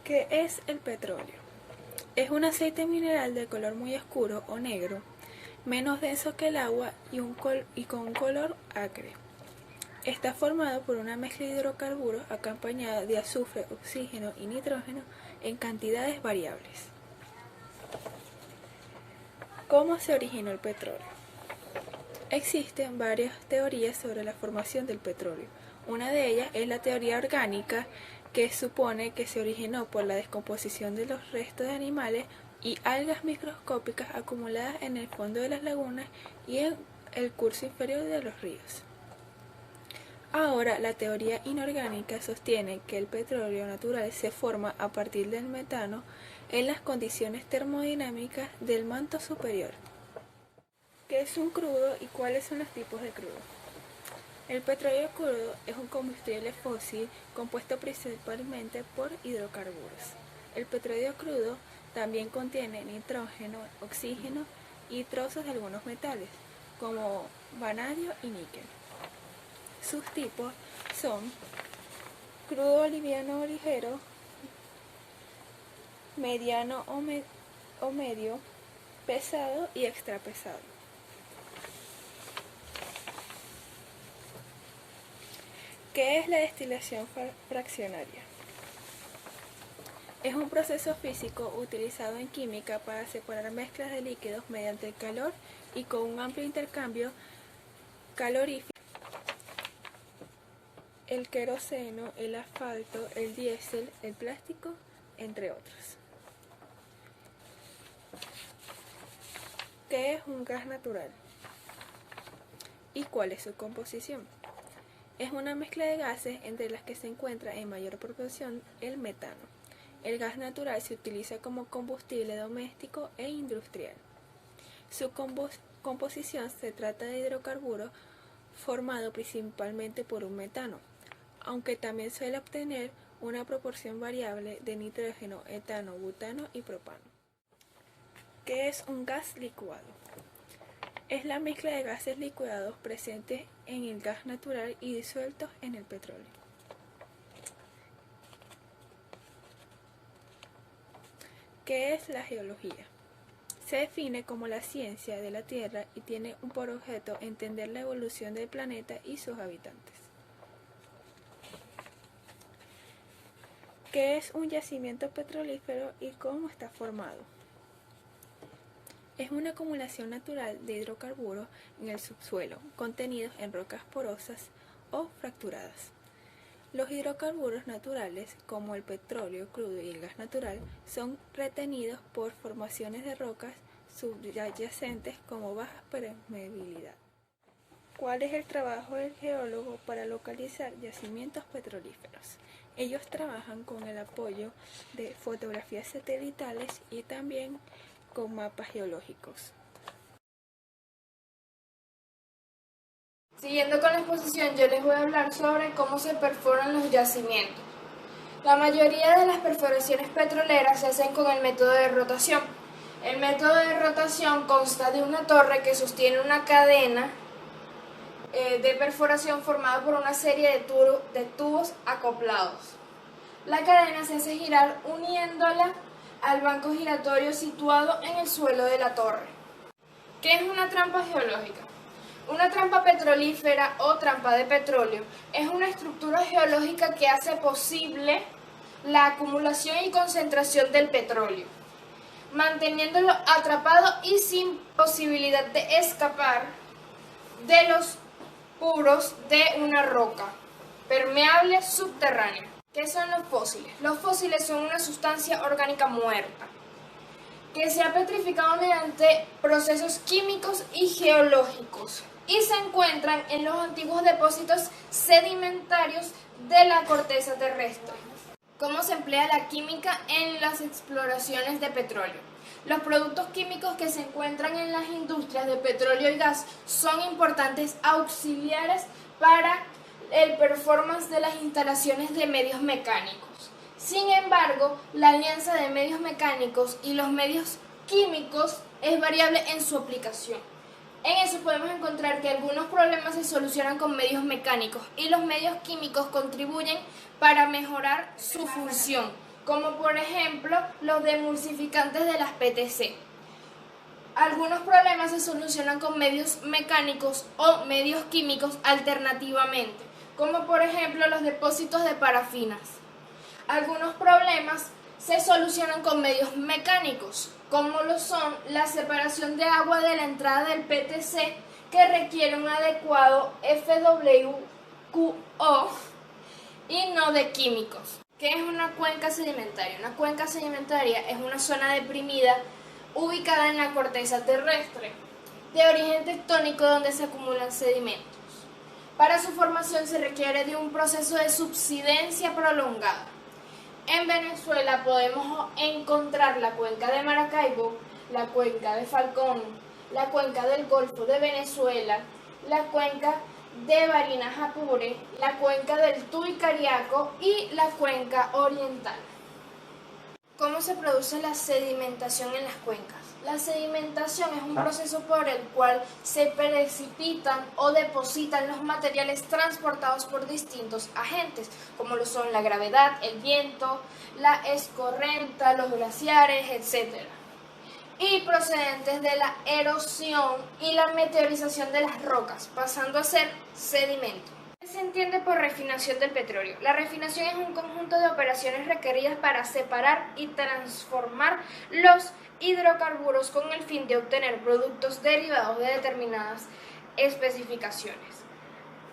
¿Qué es el petróleo? Es un aceite mineral de color muy oscuro o negro, menos denso que el agua y con un color acre. Está formado por una mezcla de hidrocarburos acompañada de azufre, oxígeno y nitrógeno en cantidades variables. ¿Cómo se originó el petróleo? Existen varias teorías sobre la formación del petróleo. Una de ellas es la teoría orgánica, que supone que se originó por la descomposición de los restos de animales y algas microscópicas acumuladas en el fondo de las lagunas y en el curso inferior de los ríos. Ahora, la teoría inorgánica sostiene que el petróleo natural se forma a partir del metano en las condiciones termodinámicas del manto superior. ¿Qué es un crudo y cuáles son los tipos de crudo? El petróleo crudo es un combustible fósil compuesto principalmente por hidrocarburos. El petróleo crudo también contiene nitrógeno, oxígeno y trozos de algunos metales, como vanadio y níquel. Sus tipos son crudo liviano o ligero, mediano o medio, pesado y extrapesado. ¿Qué es la destilación fraccionaria? Es un proceso físico utilizado en química para separar mezclas de líquidos mediante el calor y con un amplio intercambio calorífico. El queroseno, el asfalto, el diésel, el plástico, entre otros. ¿Qué es un gas natural? ¿Y cuál es su composición? Es una mezcla de gases entre las que se encuentra en mayor proporción el metano. El gas natural se utiliza como combustible doméstico e industrial. Su composición se trata de hidrocarburos formado principalmente por un metano, aunque también suele obtener una proporción variable de nitrógeno, etano, butano y propano. ¿Qué es un gas licuado? Es la mezcla de gases licuados presentes en el gas natural y disueltos en el petróleo. ¿Qué es la geología? Se define como la ciencia de la Tierra y tiene por objeto entender la evolución del planeta y sus habitantes. ¿Qué es un yacimiento petrolífero y cómo está formado? Es una acumulación natural de hidrocarburos en el subsuelo, contenidos en rocas porosas o fracturadas. Los hidrocarburos naturales, como el petróleo crudo y el gas natural, son retenidos por formaciones de rocas subyacentes como baja permeabilidad. ¿Cuál es el trabajo del geólogo para localizar yacimientos petrolíferos? Ellos trabajan con el apoyo de fotografías satelitales y también con mapas geológicos. Siguiendo con la exposición, yo les voy a hablar sobre cómo se perforan los yacimientos. La mayoría de las perforaciones petroleras se hacen con el método de rotación. El método de rotación consta de una torre que sostiene una cadena de perforación formada por una serie de tubos acoplados. La cadena se hace girar uniéndola al banco giratorio situado en el suelo de la torre. ¿Qué es una trampa geológica? Una trampa petrolífera o trampa de petróleo es una estructura geológica que hace posible la acumulación y concentración del petróleo, manteniéndolo atrapado y sin posibilidad de escapar de los poros de una roca permeable subterránea. ¿Qué son los fósiles? Los fósiles son una sustancia orgánica muerta que se ha petrificado mediante procesos químicos y geológicos y se encuentran en los antiguos depósitos sedimentarios de la corteza terrestre. ¿Cómo se emplea la química en las exploraciones de petróleo? Los productos químicos que se encuentran en las industrias de petróleo y gas son importantes auxiliares para el performance de las instalaciones de medios mecánicos. Sin embargo, la alianza de medios mecánicos y los medios químicos es variable en su aplicación. En eso podemos encontrar que algunos problemas se solucionan con medios mecánicos y los medios químicos contribuyen para mejorar su función, como por ejemplo los demulsificantes de las PTC. Algunos problemas se solucionan con medios mecánicos o medios químicos alternativamente, como por ejemplo los depósitos de parafinas. Algunos problemas se solucionan con medios mecánicos, como lo son la separación de agua de la entrada del PTC, que requiere un adecuado FWQO, y no de químicos. ¿Qué es una cuenca sedimentaria? Una cuenca sedimentaria es una zona deprimida ubicada en la corteza terrestre, de origen tectónico, donde se acumulan sedimentos. Para su formación se requiere de un proceso de subsidencia prolongada. En Venezuela podemos encontrar la cuenca de Maracaibo, la cuenca de Falcón, la cuenca del Golfo de Venezuela, la cuenca de Barinas Apure, la cuenca del Tuy Cariaco y la cuenca oriental. ¿Cómo se produce la sedimentación en las cuencas? La sedimentación es un proceso por el cual se precipitan o depositan los materiales transportados por distintos agentes, como lo son la gravedad, el viento, la escorrenta, los glaciares, etc. Y procedentes de la erosión y la meteorización de las rocas, pasando a ser sedimento. ¿Qué se entiende por refinación del petróleo? La refinación es un conjunto de operaciones requeridas para separar y transformar los hidrocarburos con el fin de obtener productos derivados de determinadas especificaciones.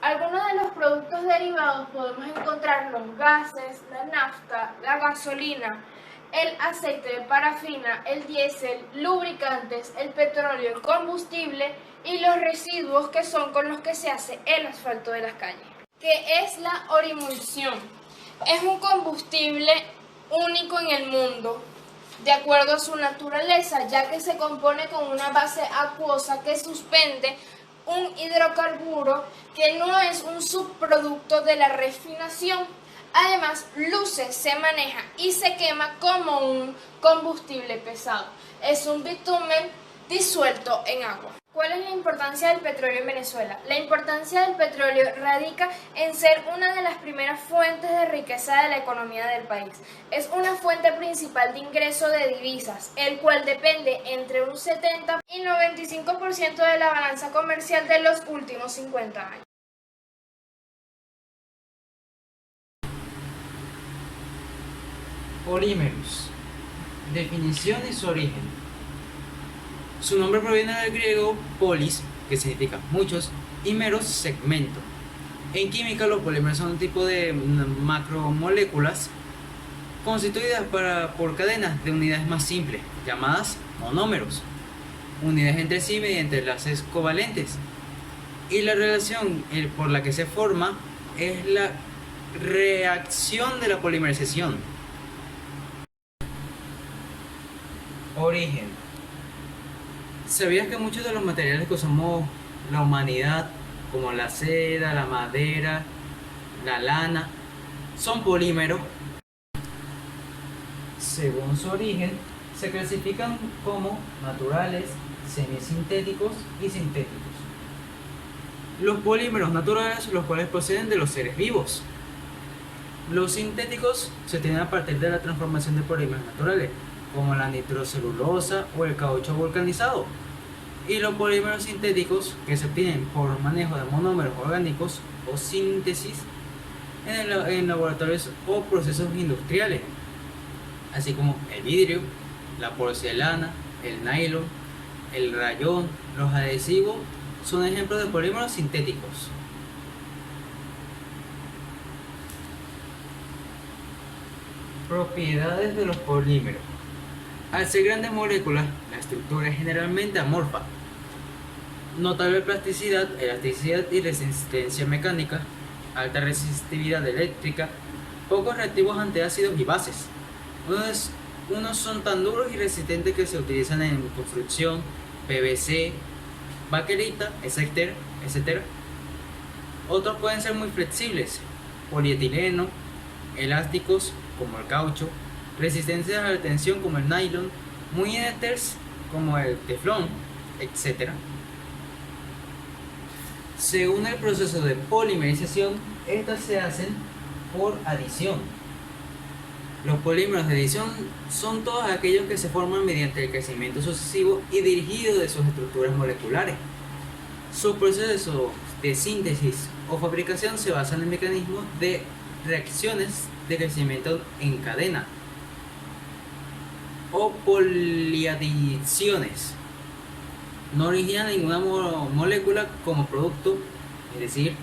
Algunos de los productos derivados podemos encontrar los gases, la nafta, la gasolina, el aceite de parafina, el diésel, lubricantes, el petróleo, el combustible y los residuos, que son con los que se hace el asfalto de las calles. ¿Qué es la orimulsión? Es un combustible único en el mundo, de acuerdo a su naturaleza, ya que se compone con una base acuosa que suspende un hidrocarburo que no es un subproducto de la refinación. Además, luce, se maneja y se quema como un combustible pesado. Es un bitumen disuelto en agua. ¿Cuál es la importancia del petróleo en Venezuela? La importancia del petróleo radica en ser una de las primeras fuentes de riqueza de la economía del país. Es una fuente principal de ingreso de divisas, el cual depende entre un 70 y 95% de la balanza comercial de los últimos 50 años. Polímeros. Definición y su origen. Su nombre proviene del griego polis, que significa muchos, y meros, segmento. En química, los polímeros son un tipo de macromoléculas constituidas por cadenas de unidades más simples, llamadas monómeros, unidas entre sí mediante enlaces covalentes. Y la relación por la que se forma es la reacción de la polimerización. Origen. ¿Sabías que muchos de los materiales que usamos la humanidad, como la seda, la madera, la lana, son polímeros? Según su origen, se clasifican como naturales, semisintéticos y sintéticos. Los polímeros naturales, los cuales proceden de los seres vivos. Los sintéticos se tienen a partir de la transformación de polímeros naturales, como la nitrocelulosa o el caucho vulcanizado, y los polímeros sintéticos, que se obtienen por manejo de monómeros orgánicos o síntesis en laboratorios o procesos industriales, así como el vidrio, la porcelana, el nylon, el rayón, los adhesivos, son ejemplos de polímeros sintéticos. Propiedades de los polímeros. Al ser grandes moléculas, la estructura es generalmente amorfa. Notable plasticidad, elasticidad y resistencia mecánica, alta resistividad eléctrica, pocos reactivos ante ácidos y bases. Unos son tan duros y resistentes que se utilizan en construcción, PVC, baquelita, etc. Otros pueden ser muy flexibles, polietileno, elásticos como el caucho, resistentes a la tensión como el nylon, muy inertes como el teflón, etc. Según el proceso de polimerización, estas se hacen por adición. Los polímeros de adición son todos aquellos que se forman mediante el crecimiento sucesivo y dirigido de sus estructuras moleculares. Su proceso de síntesis o fabricación se basa en el mecanismo de reacciones de crecimiento en cadena o poliadiciones. No originan ninguna molécula como producto, es decir,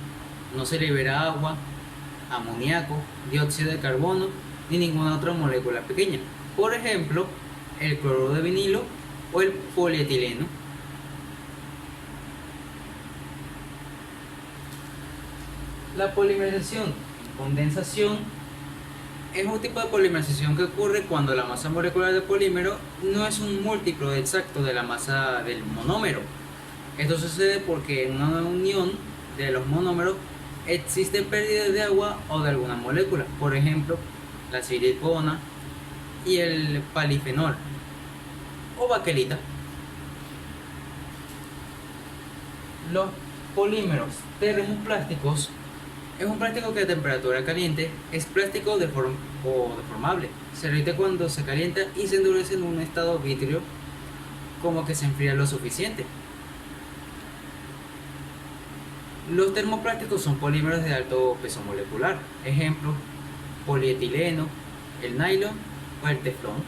no se libera agua, amoníaco, dióxido de carbono ni ninguna otra molécula pequeña. Por ejemplo, el cloruro de vinilo o el polietileno. La polimerización y condensación es un tipo de polimerización que ocurre cuando la masa molecular del polímero no es un múltiplo exacto de la masa del monómero. Esto sucede porque en una unión de los monómeros existe pérdida de agua o de alguna molécula, por ejemplo, la silicona y el palifenol o baquelita. Los polímeros termoplásticos es un plástico que a temperatura caliente es plástico o deformable. Se derrite cuando se calienta y se endurece en un estado vítreo, como que se enfría lo suficiente. Los termoplásticos son polímeros de alto peso molecular. Ejemplo, polietileno, el nylon o el teflón.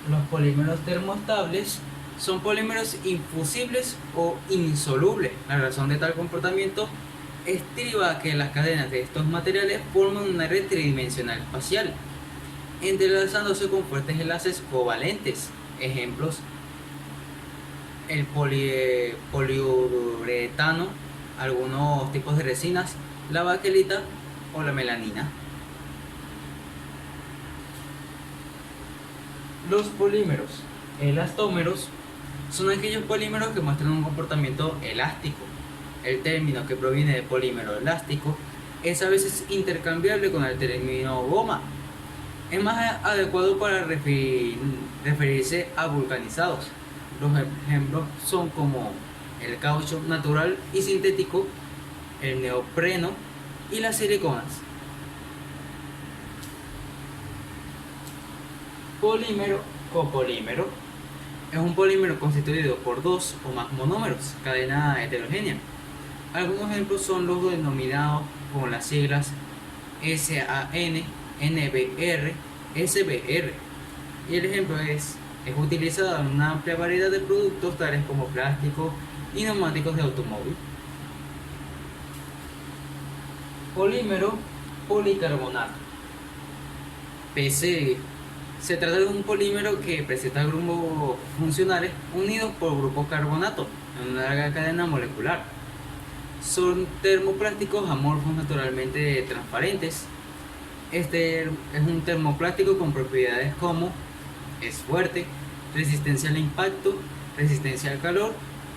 Los polímeros termoestables son polímeros infusibles o insolubles. La razón de tal comportamiento estriba que las cadenas de estos materiales forman una red tridimensional espacial, entrelazándose con fuertes enlaces covalentes. Ejemplos: el poliuretano, algunos tipos de resinas, la baquelita o la melanina. Los polímeros elastómeros son aquellos polímeros que muestran un comportamiento elástico. El término, que proviene de polímero elástico, es a veces intercambiable con el término goma. Es más adecuado para referirse a vulcanizados. Los ejemplos son como el caucho natural y sintético, el neopreno y las siliconas. Polímero copolímero es un polímero constituido por dos o más monómeros, cadena heterogénea. Algunos ejemplos son los denominados con las siglas SAN, NBr, SBr. Y el ejemplo es utilizado en una amplia variedad de productos tales como plásticos y neumáticos de automóvil. Polímero policarbonato, PC. Se trata de un polímero que presenta grupos funcionales unidos por grupos carbonato en una larga cadena molecular. Son termoplásticos amorfos naturalmente transparentes. Este es un termoplástico con propiedades como es fuerte, resistencia al impacto, resistencia al calor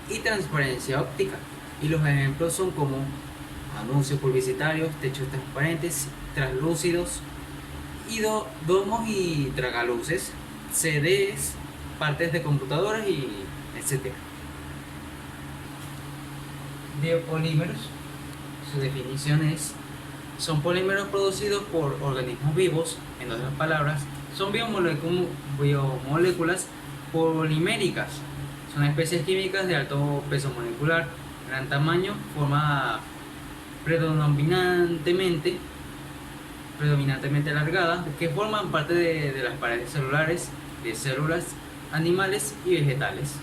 y transparencia óptica. Y los ejemplos son como anuncios publicitarios, techos transparentes, translúcidos, y domos y tragaluces, CDs, partes de computadoras y etc. Biopolímeros, su definición es: son polímeros producidos por organismos vivos. En otras palabras, son biomoléculas poliméricas. Son especies químicas de alto peso molecular, gran tamaño, forma predominantemente alargada, que forman parte de las paredes celulares de células animales y vegetales.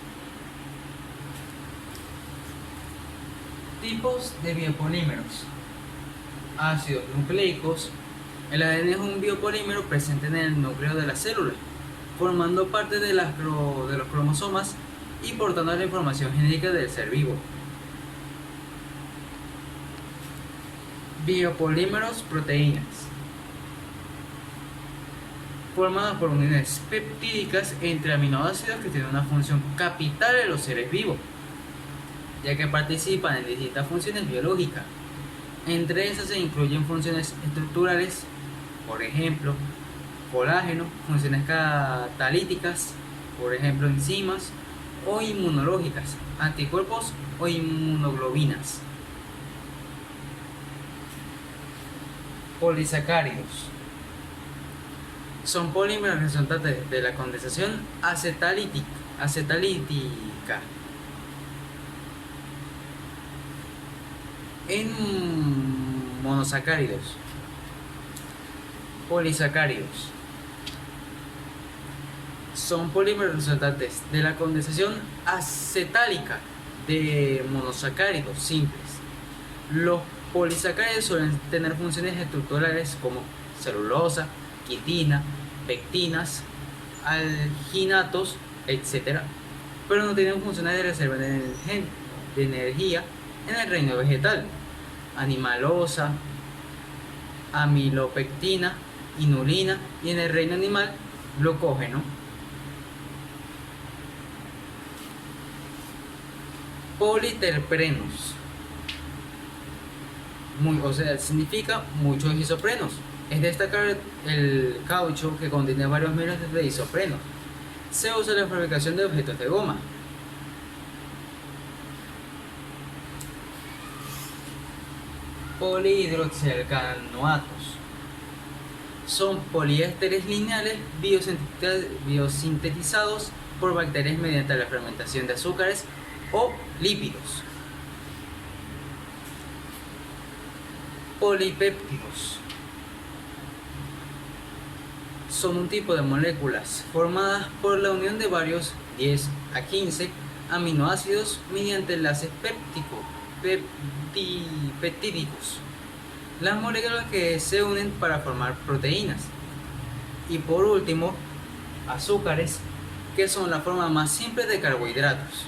Tipos de biopolímeros. Ácidos nucleicos. El ADN es un biopolímero presente en el núcleo de la célula, formando parte de los cromosomas y portando la información genética del ser vivo. Biopolímeros proteínas, formadas por uniones peptídicas entre aminoácidos que tienen una función capital en los seres vivos, ya que participan en distintas funciones biológicas. Entre esas se incluyen funciones estructurales, por ejemplo, colágeno, funciones catalíticas, por ejemplo, enzimas, o inmunológicas, anticuerpos o inmunoglobinas. Polisacáridos. Son polímeros resultantes de la condensación acetalítica en monosacáridos. Polisacáridos. Son polímeros resultantes de la condensación acetálica de monosacáridos simples. Los polisacáridos suelen tener funciones estructurales como celulosa, quitina, pectinas, alginatos, etc. Pero no tienen funciones de reserva de energía en el reino vegetal. Animalosa, amilopectina, inulina, y en el reino animal, glucógeno. Politerpenos. Significa muchos isoprenos. Es destacar el caucho que contiene varios miles de isoprenos. Se usa en la fabricación de objetos de goma. Polihidroxialcanoatos. Son poliésteres lineales biosintetizados por bacterias mediante la fermentación de azúcares o lípidos. Polipéptidos. Son un tipo de moléculas formadas por la unión de varios 10 a 15 aminoácidos mediante enlaces peptídicos. Las moléculas que se unen para formar proteínas. Y por último, azúcares, que son la forma más simple de carbohidratos.